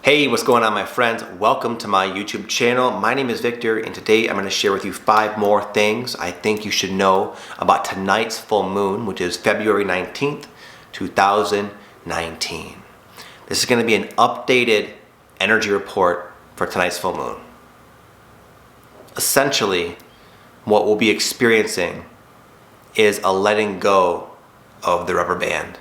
Hey, what's going on, my friends? Welcome to my YouTube channel. My name is Victor, and today I'm going to share with you 5 more things I think you should know about tonight's full moon, which is February 19th, 2019. This is going to be an updated energy report for tonight's full moon. Essentially, what we'll be experiencing is a letting go of the rubber band.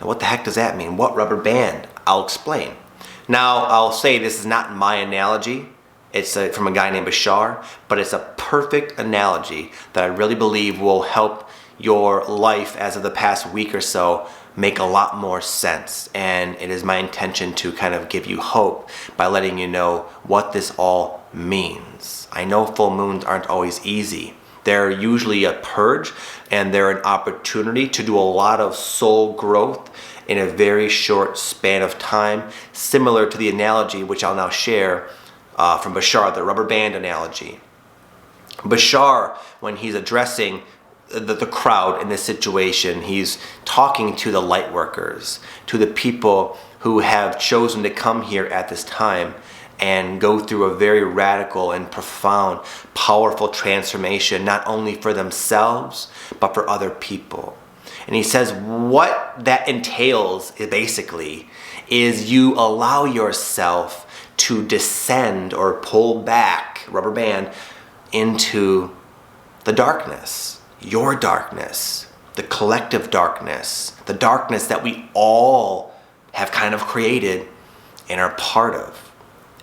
Now, what the heck does that mean? What rubber band? I'll explain. Now, I'll say this is not my analogy. It's from a guy named Bashar, but it's a perfect analogy that I really believe will help your life as of the past week or so make a lot more sense. And it is my intention to kind of give you hope by letting you know what this all means. I know full moons aren't always easy. They're usually a purge, and they're an opportunity to do a lot of soul growth in a very short span of time, similar to the analogy which I'll now share from Bashar, the rubber band analogy. Bashar, when he's addressing the crowd in this situation, he's talking to the light workers, to the people who have chosen to come here at this time and go through a very radical and profound, powerful transformation, not only for themselves, but for other people. And he says what that entails basically is you allow yourself to descend or pull back, rubber band, into the darkness, your darkness, the collective darkness, the darkness that we all have kind of created and are part of.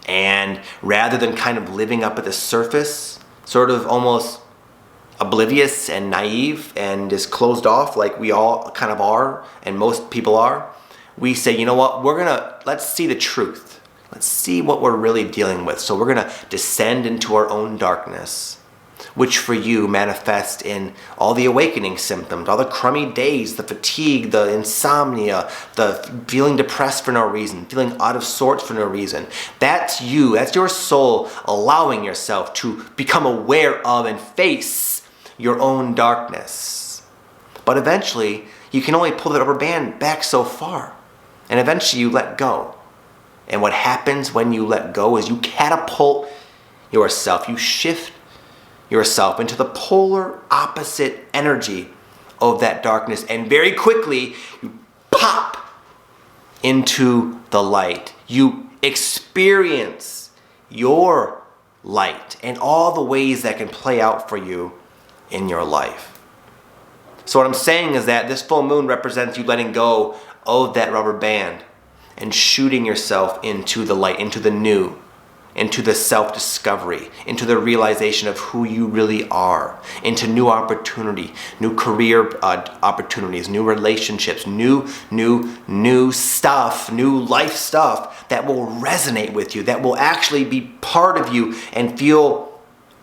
And rather than kind of living up at the surface, sort of almost oblivious and naive and just closed off like we all kind of are and most people are, we say, you know what, let's see the truth. Let's see what we're really dealing with. So we're gonna descend into our own darkness, which for you manifests in all the awakening symptoms, all the crummy days, the fatigue, the insomnia, the feeling depressed for no reason, feeling out of sorts for no reason. That's you, that's your soul allowing yourself to become aware of and face your own darkness. But eventually, you can only pull the rubber band back so far. And eventually you let go. And what happens when you let go is you catapult yourself, you shift yourself into the polar opposite energy of that darkness, and very quickly you pop into the light. You experience your light and all the ways that can play out for you in your life. So what I'm saying is that this full moon represents you letting go of that rubber band and shooting yourself into the light, into the new, into the self-discovery, into the realization of who you really are, into new opportunity, new career opportunities, new relationships, new stuff, new life stuff that will resonate with you, that will actually be part of you and feel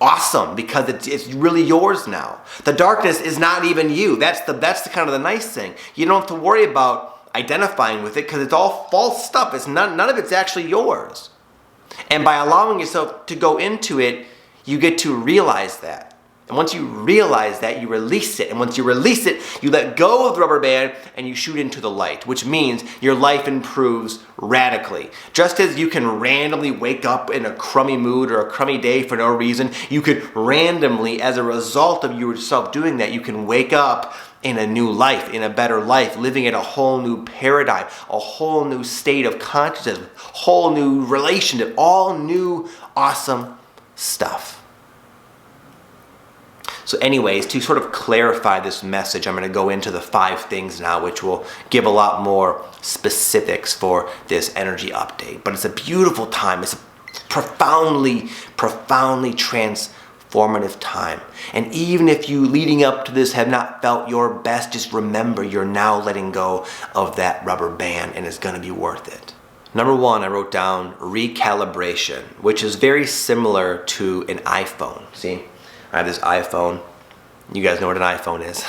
awesome because it's really yours now. The darkness is not even you. That's the kind of the nice thing. You don't have to worry about identifying with it because it's all false stuff. It's none of it's actually yours. And by allowing yourself to go into it, you get to realize that. And once you realize that, you release it. And once you release it, you let go of the rubber band and you shoot into the light, which means your life improves radically. Just as you can randomly wake up in a crummy mood or a crummy day for no reason, you could randomly, as a result of yourself doing that, you can wake up in a new life, in a better life, living in a whole new paradigm, a whole new state of consciousness, whole new relationship, all new awesome stuff. So anyways, to sort of clarify this message, I'm going to go into the 5 things now, which will give a lot more specifics for this energy update. But it's a beautiful time. It's a profoundly transformative time. And even if you leading up to this have not felt your best, just remember you're now letting go of that rubber band and it's going to be worth it. Number 1, I wrote down recalibration, which is very similar to an iPhone. See? I have this iPhone. You guys know what an iPhone is.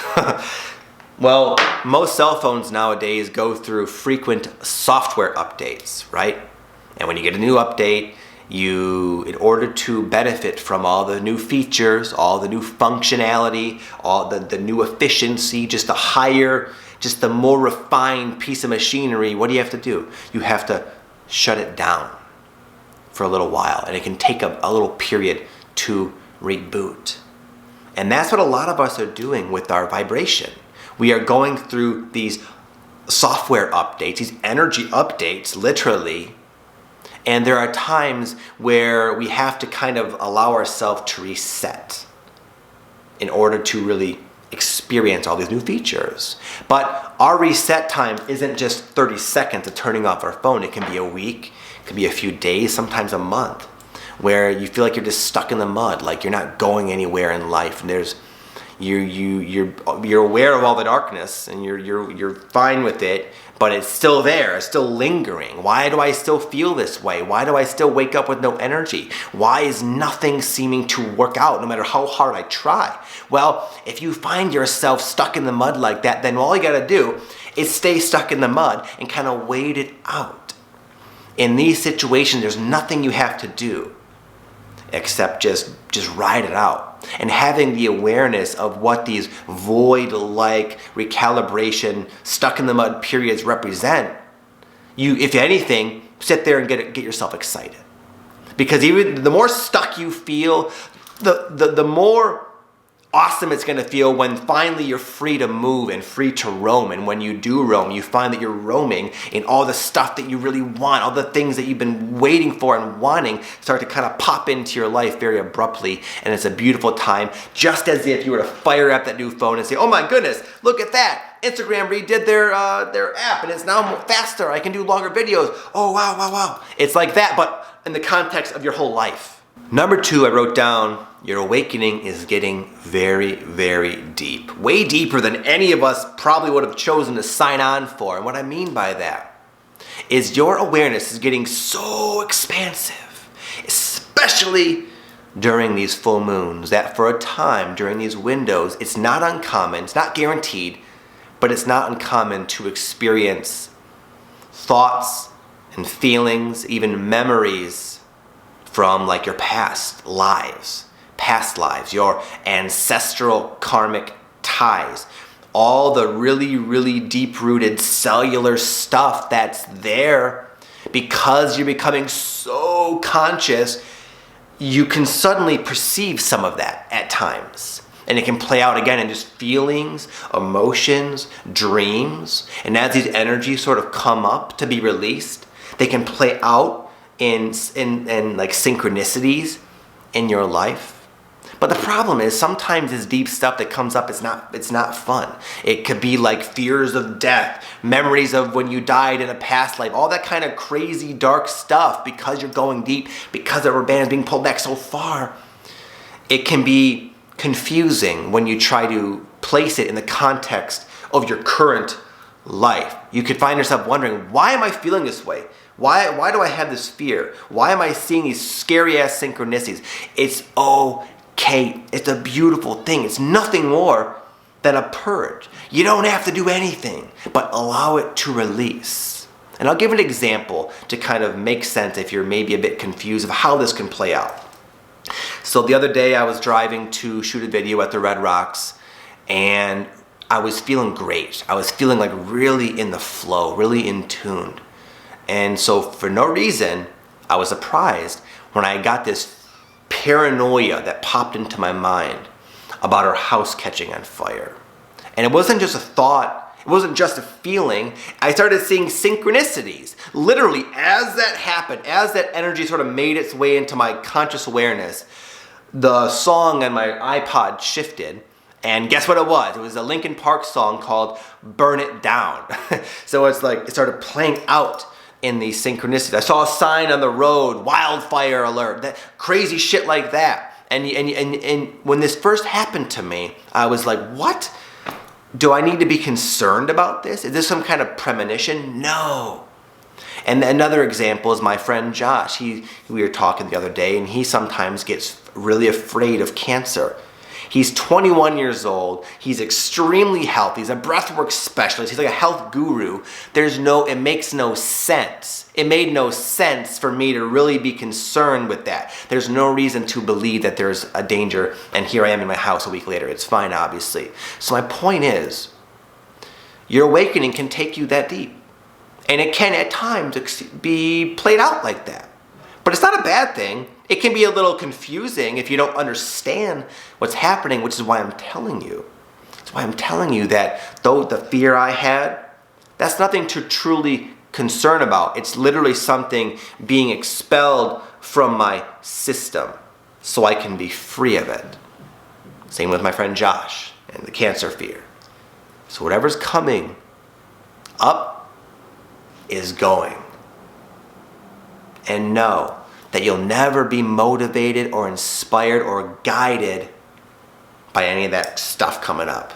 Well, most cell phones nowadays go through frequent software updates, right? And when you get a new update, in order to benefit from all the new features, all the new functionality, all the new efficiency, just the more refined piece of machinery, what do you have to do? You have to shut it down for a little while, and it can take a little period to reboot. And that's what a lot of us are doing with our vibration. We are going through these software updates, these energy updates, literally. And there are times where we have to kind of allow ourselves to reset in order to really experience all these new features. But our reset time isn't just 30 seconds of turning off our phone. It can be a week, it can be a few days, sometimes a month, where you feel like you're just stuck in the mud, like you're not going anywhere in life. And you're aware of all the darkness, and you're fine with it, but it's still there, it's still lingering. Why do I still feel this way? Why do I still wake up with no energy? Why is nothing seeming to work out no matter how hard I try? Well, if you find yourself stuck in the mud like that, then all you gotta do is stay stuck in the mud and kind of wait it out. In these situations, there's nothing you have to do except just ride it out. And having the awareness of what these void-like recalibration, stuck in the mud periods represent, you, if anything, sit there and get yourself excited. Because even the more stuck you feel, the more awesome it's going to feel when finally you're free to move and free to roam. And when you do roam, you find that you're roaming in all the stuff that you really want, all the things that you've been waiting for and wanting start to kind of pop into your life very abruptly. And it's a beautiful time, just as if you were to fire up that new phone and say, oh my goodness, look at that. Instagram redid their app, and it's now faster. I can do longer videos. Oh, wow, wow, wow. It's like that, but in the context of your whole life. Number 2, I wrote down, your awakening is getting very, very deep. Way deeper than any of us probably would have chosen to sign on for. And what I mean by that is your awareness is getting so expansive, especially during these full moons, that for a time during these windows, it's not uncommon, it's not guaranteed, but it's not uncommon to experience thoughts and feelings, even memories from like your past lives, your ancestral karmic ties, all the really, really deep-rooted cellular stuff that's there. Because you're becoming so conscious, you can suddenly perceive some of that at times. And it can play out again in just feelings, emotions, dreams. And as these energies sort of come up to be released, they can play out in like synchronicities in your life. But the problem is sometimes this deep stuff that comes up, it's not fun. It could be like fears of death, memories of when you died in a past life, all that kind of crazy dark stuff. Because you're going deep, because the rubber band is being pulled back so far, it can be confusing when you try to place it in the context of your current life. You could find yourself wondering, why am I feeling this way? Why do I have this fear? Why am I seeing these scary-ass synchronicities? It's okay. It's a beautiful thing. It's nothing more than a purge. You don't have to do anything, but allow it to release. And I'll give an example to kind of make sense if you're maybe a bit confused of how this can play out. So the other day I was driving to shoot a video at the Red Rocks, and I was feeling great. I was feeling like really in the flow, really in tune. And so for no reason, I was surprised when I got this paranoia that popped into my mind about our house catching on fire. And it wasn't just a thought, it wasn't just a feeling. I started seeing synchronicities. Literally, as that happened, as that energy sort of made its way into my conscious awareness, the song on my iPod shifted. And guess what it was? It was a Linkin Park song called Burn It Down. So it's like it started playing out in these synchronicities. I saw a sign on the road, wildfire alert, that crazy shit like that. And when this first happened to me, I was like, what? Do I need to be concerned about this? Is this some kind of premonition? No. And another example is my friend Josh. We were talking the other day, and he sometimes gets really afraid of cancer. He's 21 years old. He's extremely healthy. He's a breathwork specialist. He's like a health guru. It makes no sense. It made no sense for me to really be concerned with that. There's no reason to believe that there's a danger, and here I am in my house a week later. It's fine, obviously. So my point is, your awakening can take you that deep. And it can at times be played out like that. But it's not a bad thing. It can be a little confusing if you don't understand what's happening, which is why I'm telling you. That's why I'm telling you that though the fear I had, that's nothing to truly concern about. It's literally something being expelled from my system so I can be free of it. Same with my friend Josh and the cancer fear. So whatever's coming up is going. And know that you'll never be motivated or inspired or guided by any of that stuff coming up.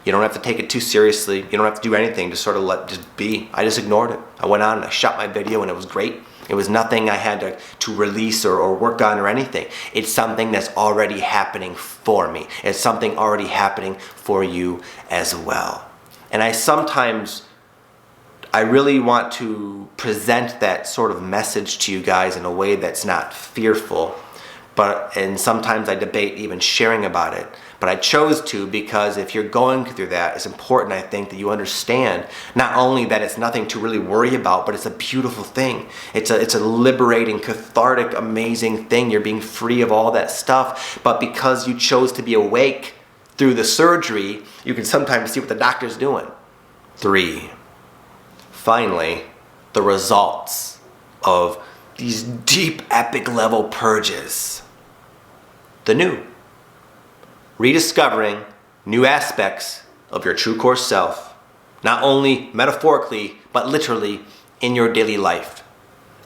You don't have to take it too seriously. You don't have to do anything. Just sort of just be. I just ignored it. I went on and I shot my video and it was great. It was nothing I had to release or work on or anything. It's something that's already happening for me. It's something already happening for you as well. And I really want to present that sort of message to you guys in a way that's not fearful. And sometimes I debate even sharing about it. But I chose to because if you're going through that, it's important, I think, that you understand not only that it's nothing to really worry about, but it's a beautiful thing. It's a liberating, cathartic, amazing thing. You're being free of all that stuff. But because you chose to be awake through the surgery, you can sometimes see what the doctor's doing. 3. Finally, the results of these deep, epic level purges. The new. Rediscovering new aspects of your true core self, not only metaphorically, but literally in your daily life.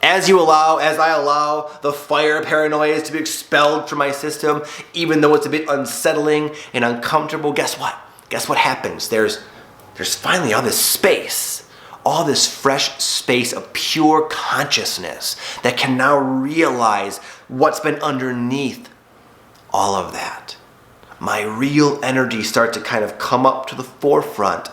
As I allow the fire paranoia to be expelled from my system, even though it's a bit unsettling and uncomfortable, guess what? Guess what happens? There's finally all this space, all this fresh space of pure consciousness that can now realize what's been underneath all of that. My real energy starts to kind of come up to the forefront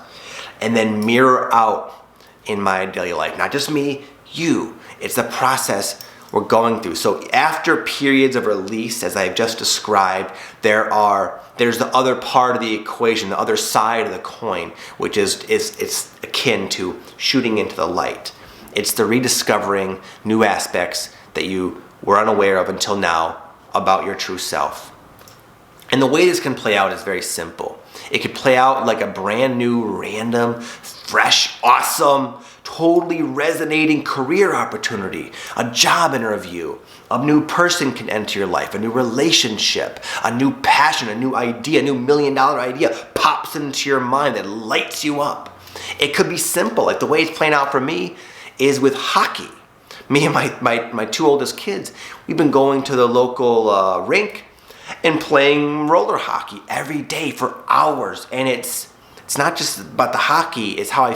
and then mirror out in my daily life. Not just me, you. It's the process we're going through. So after periods of release, as I've just described, there's the other part of the equation, the other side of the coin, which is it's akin to shooting into the light. It's the rediscovering new aspects that you were unaware of until now about your true self. And the way this can play out is very simple. It could play out like a brand new, random, fresh, awesome, totally resonating career opportunity, a job interview, a new person can enter your life, a new relationship, a new passion, a new idea, a new $1 million idea pops into your mind that lights you up. It could be simple, like the way it's playing out for me is with hockey. Me and my 2 oldest kids, we've been going to the local rink and playing roller hockey every day for hours. And it's not just about the hockey, it's how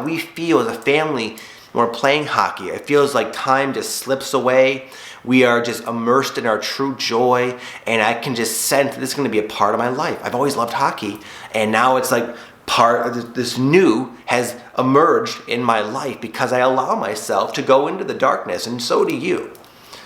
we feel as a family when we're playing hockey. It feels like time just slips away. We are just immersed in our true joy, and I can just sense that this is going to be a part of my life. I've always loved hockey, and now it's like part of this new has emerged in my life because I allow myself to go into the darkness, and so do you.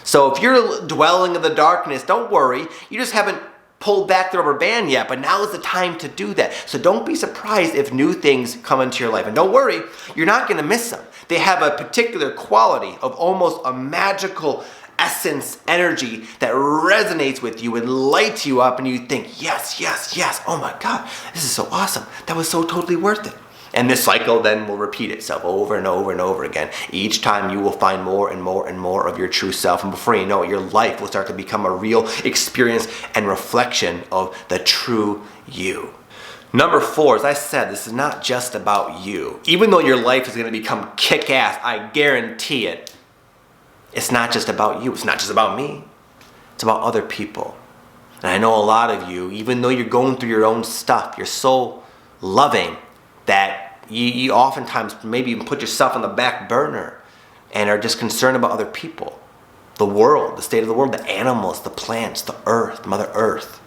So if you're dwelling in the darkness, don't worry. You just haven't pulled back the rubber band yet, but now is the time to do that. So don't be surprised if new things come into your life. And don't worry, you're not going to miss them. They have a particular quality of almost a magical essence, energy that resonates with you and lights you up, and you think, yes, yes, yes, oh my God, this is so awesome. That was so totally worth it. And this cycle then will repeat itself over and over and over again. Each time you will find more and more and more of your true self. And before you know it, your life will start to become a real experience and reflection of the true you. Number 4, as I said, this is not just about you. Even though your life is going to become kick-ass, I guarantee it, it's not just about you. It's not just about me. It's about other people. And I know a lot of you, even though you're going through your own stuff, you're so loving that you oftentimes maybe even put yourself on the back burner and are just concerned about other people, the world, the state of the world, the animals, the plants, the earth, Mother Earth.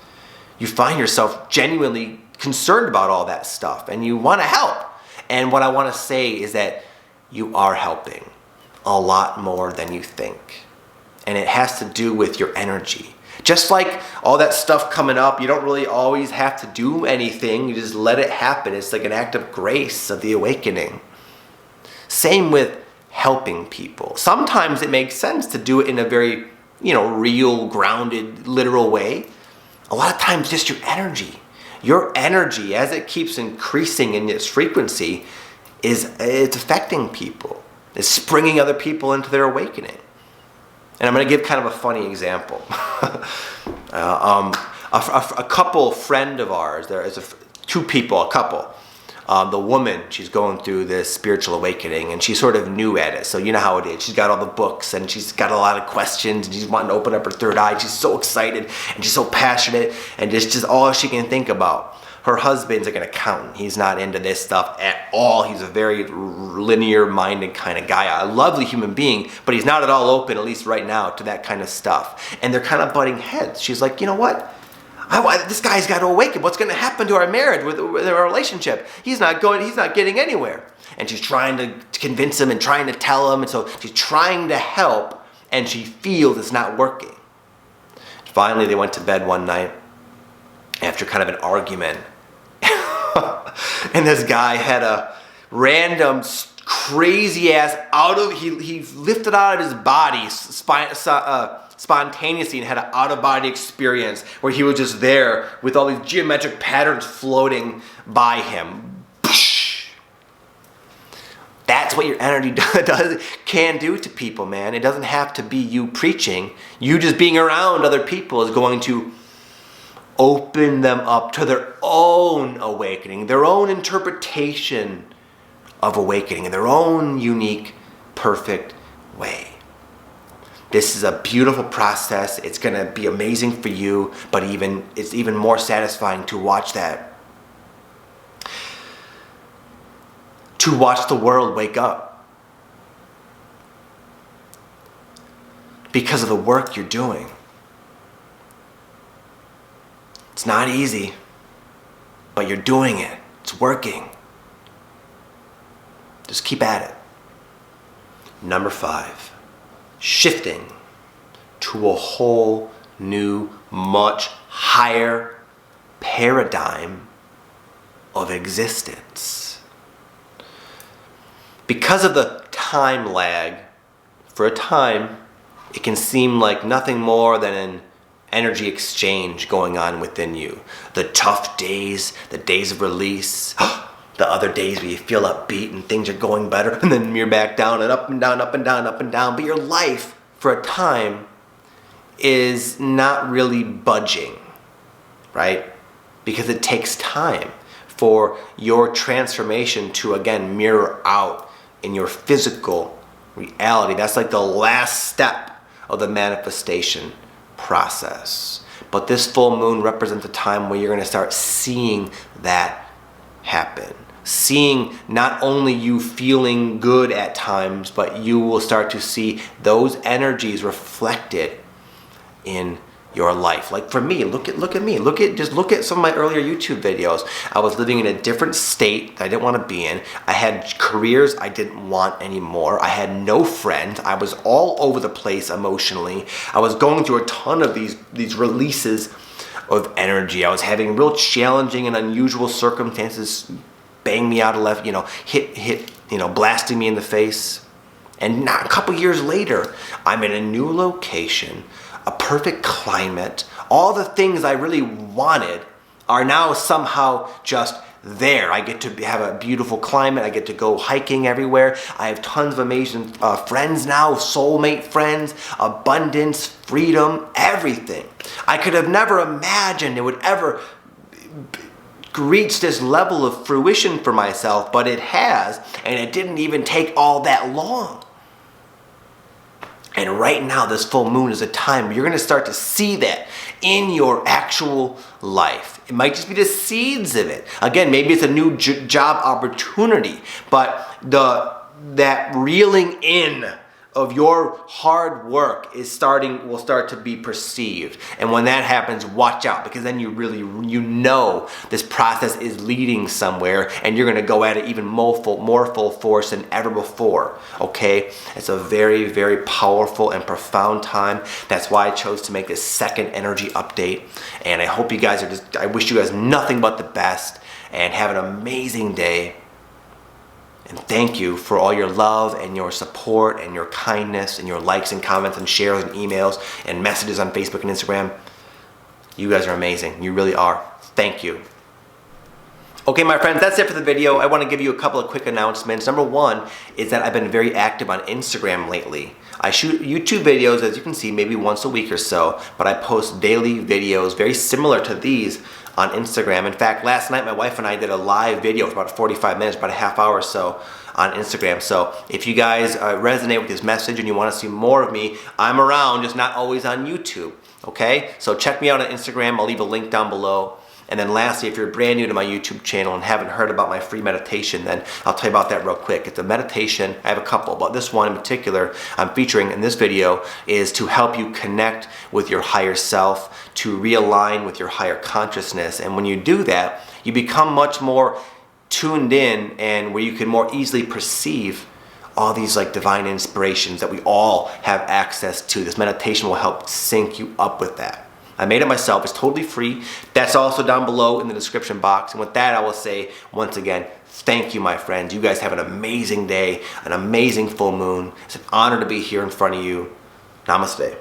You find yourself genuinely concerned about all that stuff and you want to help. And what I want to say is that you are helping a lot more than you think. And it has to do with your energy. Just like all that stuff coming up, you don't really always have to do anything. You just let it happen. It's like an act of grace, of the awakening. Same with helping people. Sometimes it makes sense to do it in a very, real, grounded, literal way. A lot of times just your energy, as it keeps increasing in its frequency, it's affecting people. It's springing other people into their awakening. And I'm going to give kind of a funny example. A couple friend of ours, there is two people, a couple. The woman, she's going through this spiritual awakening, and she's sort of new at it. So you know how it is. She's got all the books, and she's got a lot of questions, and she's wanting to open up her third eye. She's so excited, and she's so passionate, and it's just all she can think about. Her husband's like an accountant. He's not into this stuff at all. He's a very linear-minded kind of guy. A lovely human being, but he's not at all open, at least right now, to that kind of stuff. And they're kind of butting heads. She's like, you know what? This guy's got to awaken. What's going to happen to our marriage, with our relationship? He's not getting anywhere. And she's trying to convince him and trying to tell him. And so she's trying to help, and she feels it's not working. Finally, they went to bed one night after kind of an argument. And this guy had a random crazy ass he lifted out of his body spontaneously and had an out-of-body experience where he was just there with all these geometric patterns floating by him. That's what your energy can do to people, man. It doesn't have to be you preaching. You just being around other people is going to open them up to their own awakening, their own interpretation of awakening in their own unique, perfect way. This is a beautiful process. It's going to be amazing for you, but it's even more satisfying to watch that. To watch the world wake up. Because of the work you're doing. It's not easy, but you're doing it. It's working. Just keep at it. Number 5, shifting to a whole new, much higher paradigm of existence. Because of the time lag, for a time, it can seem like nothing more than an energy exchange going on within you. The tough days, the days of release, the other days where you feel upbeat and things are going better, and then you're back down and up and down, up and down, up and down. But your life, for a time, is not really budging, right? Because it takes time for your transformation to, again, mirror out in your physical reality. That's like the last step of the manifestation process. But this full moon represents a time where you're going to start seeing that happen. Seeing not only you feeling good at times, but you will start to see those energies reflected in your life. Like for me, look at me. Look at some of my earlier YouTube videos. I was living in a different state that I didn't want to be in. I had careers I didn't want anymore. I had no friends. I was all over the place emotionally. I was going through a ton of these releases of energy. I was having real challenging and unusual circumstances bang me out of left, blasting me in the face. And not a couple years later, I'm in a new location, a perfect climate. All the things I really wanted are now somehow just there. I get to have a beautiful climate. I get to go hiking everywhere. I have tons of amazing friends now, soulmate friends, abundance, freedom, everything. I could have never imagined it would ever reach this level of fruition for myself, but it has, and it didn't even take all that long. And right now, this full moon is a time where you're going to start to see that in your actual life. It might just be the seeds of it. Again, maybe it's a new job opportunity, but that reeling in of your hard work will start to be perceived. And when that happens, watch out, because then you know this process is leading somewhere, and you're going to go at it even more full force than ever before. Okay? It's a very, very powerful and profound time. That's why I chose to make this second energy update. And I hope you guys I wish you guys nothing but the best, and have an amazing day. And thank you for all your love and your support and your kindness and your likes and comments and shares and emails and messages on Facebook and Instagram. You guys are amazing. You really are. Thank you. Okay, my friends, that's it for the video. I want to give you a couple of quick announcements. Number one is that I've been very active on Instagram lately. I shoot YouTube videos, as you can see, maybe once a week or so, but I post daily videos very similar to these on Instagram. In fact, last night my wife and I did a live video for about 45 minutes, about a half hour or so on Instagram. So if you guys resonate with this message and you want to see more of me, I'm around, just not always on YouTube. Okay? So check me out on Instagram. I'll leave a link down below. And then lastly, if you're brand new to my YouTube channel and haven't heard about my free meditation, then I'll tell you about that real quick. It's a meditation. I have a couple, but this one in particular I'm featuring in this video is to help you connect with your higher self, to realign with your higher consciousness. And when you do that, you become much more tuned in and where you can more easily perceive all these like divine inspirations that we all have access to. This meditation will help sync you up with that. I made it myself. It's totally free. That's also down below in the description box. And with that, I will say once again, thank you, my friends. You guys have an amazing day, an amazing full moon. It's an honor to be here in front of you. Namaste.